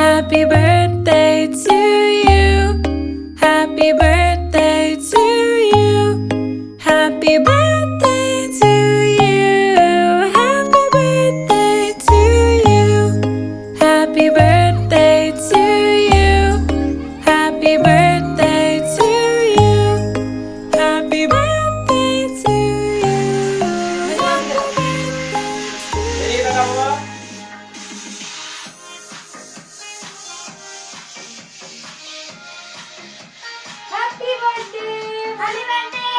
Happy birthday to you. Happy birthday to you. Happy birthday to you. Happy birthday to you. Happy birthday to you. Happy birthday to you. Happy birthday to you. Happy birthday! Happy birthday!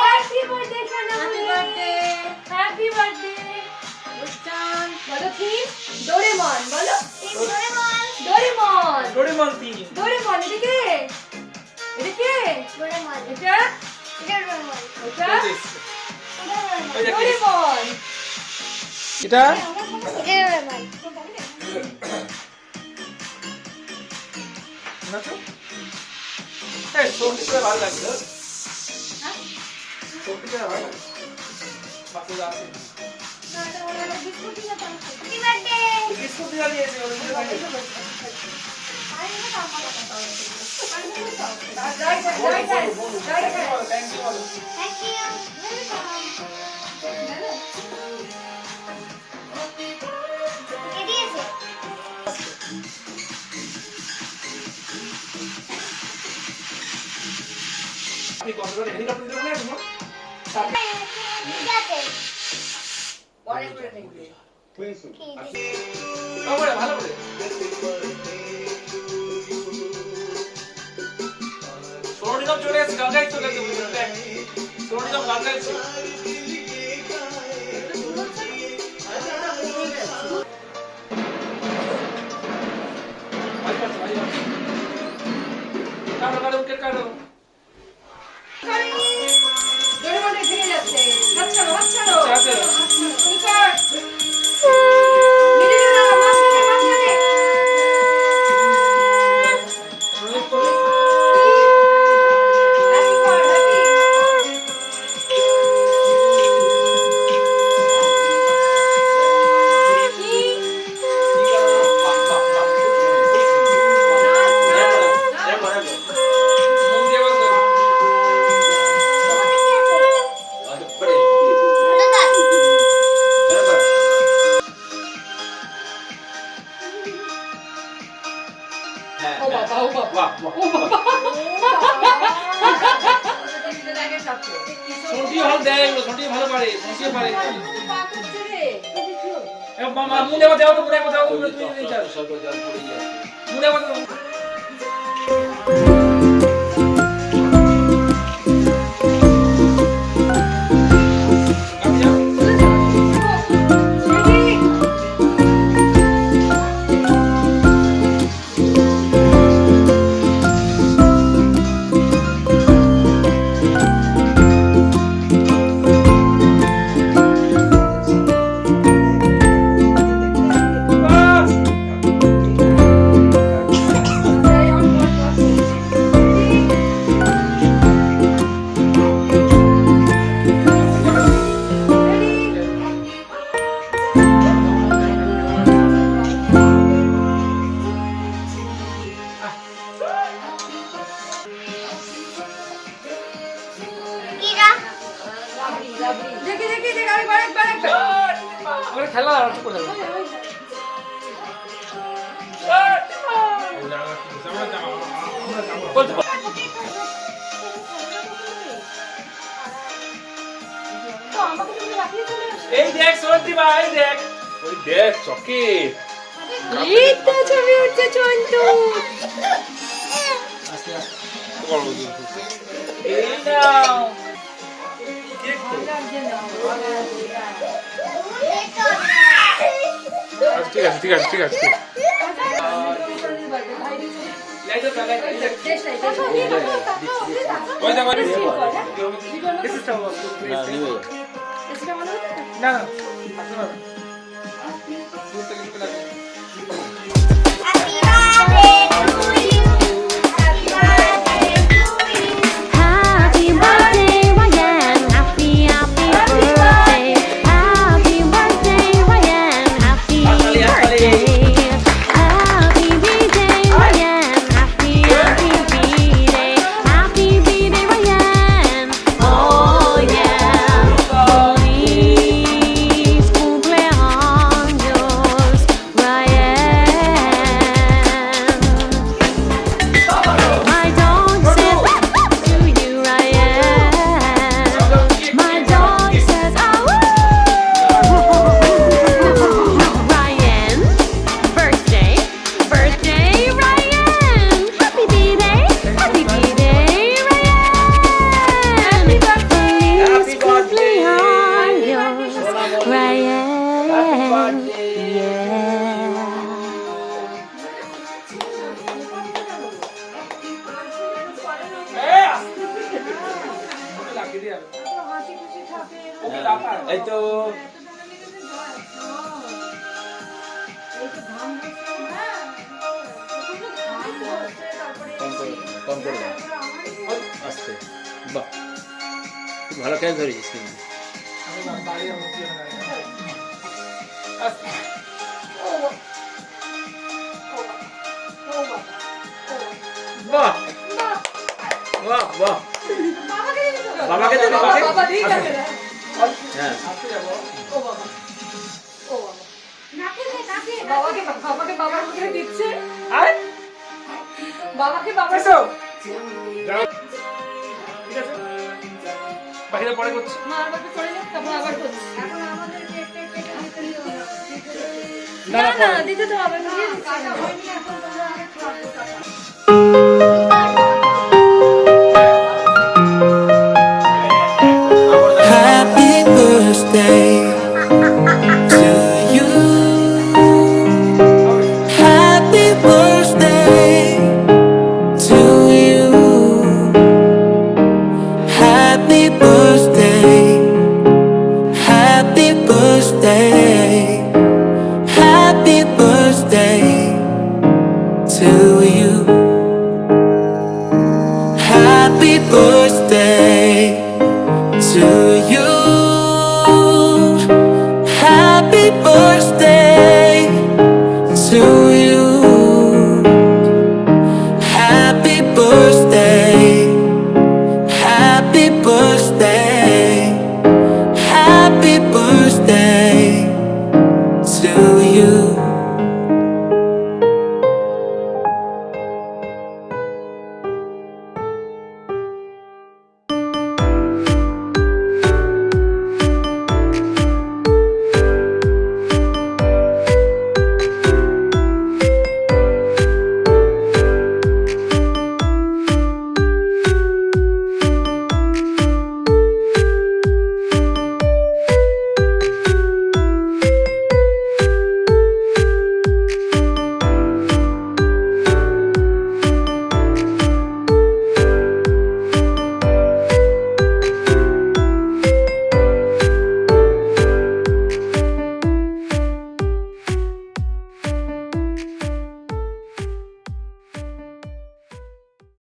Happy birthday, Shanamuni! Happy birthday! Happy birthday! উচ্চারণ বলো কি? Doraemon বলো। Doraemon! Doraemon! Doraemon তিন। Doraemon এটা কে? এটা কে? Doraemon. এটা? এটা Doraemon. এটা? ডোরেমন। এটা এটা ডোরেমন। নাচো। এই সবটা ভালো লাগছে। হ্যাঁ? সবটা ভালো লাগছে। বাকি আছে। না এটা ওরা বিস্কুট দিয়ে দাও। Happy birthday! বিস্কুট দিয়ে দিয়েছে ওরা দিয়ে খাই। আপনি কত করে হেলিকপ্টার দিয়ে বলে আসবো? অনেক করে নেই। ভালো ভালো করে। সোনিদম চলে এসে গঙ্গায় চলে গেছে। সোনিদম গঙ্গায় ছিল। কারো কারো উঠে কারো। ডোরেমনের ফিরে যাচ্ছে। বাচ্চালো বাচ্চালো। আছে। নিকট। মিডিলে না মাঝখানে মাঝখানে। হ্যাপি কর হ্যাপি। কি? মন দিয়ে বসো। ও বাবা ও বাবা বাহ বাহ। ও বাবা। সোনটি ভালো দেয় এগুলো, সোনটি ভালো পারে, সোনটিও পারে। পা করছে রে। এ মামা মুনে বাজাও তো মুনে বাজাও তো তুমি নিয়ে যাও। মুনে বাজাও। কাটি যাও। দেখি দেখি দেখি আরেকবার আরেকবার আরেকবার। ওরে খেলা আর করে দাও। বলতে বল। তো আমাকে তুমি রাখিয়ে চলে আসো। এই দেখ সোনটি ভাই এই দেখ। ওই দেখ চকেট। এই তো ছবি উঠছে চন্তু। আস্তে আস্তে। বড় বড়। এই নাও। কেক তো। ঠিক আছে ঠিক আছে ঠিক আছে। লাইট দাও লাইট দাও। ওই দাও দিস ইজ টাও। না না। আসলে না। দূর থেকে চলে আসবে। Happy birthday, Ryan. Happy birthday. Happy birthday, Ryan. Happy birthday. Happy birthday, কেটে যাবে। এত হাসি খুশি থাকে ওকে ব্যাপার। এই তো এত টাকা লেগেছে জয় এই তো ঘাম বসছে হ্যাঁ প্রচন্ড ঘাম বসছে তারপরে কম করে কম করে দাও। তারপরে আমারই আস্তে বাহ খুব ভালো ক্যাচ ধরেছিস কিন্তু আমি বাড়ি যাবো, কি হবে না। আস্তে। ও ও বাবা বাহ বাহ বাহ বাহ বাবাকে দিবি তো বাবাকে দে বাবা বাবাকে বাবা ঠিক আছে হ্যাঁ আস্তে যাবো। ও বাবা ও বাবা বাবাকে বাবাকে বাবার মুখে দিচ্ছে আয়, বাবাকে বাবার এসো। যাও। ঠিক আছে? বাকিটা পরে করছি। মার বাড়ি চলে যাক তারপর আবার করছি এখন আমাদেরকে একটা একটা দিতে দিও না না, না, না পরে। দিতে তো হবে না কাটা হয়নি এখন তোমরা আগে খাবো টাকা Happy birthday to you. Happy birthday to you. Happy birthday. Happy birthday. Happy birthday to you.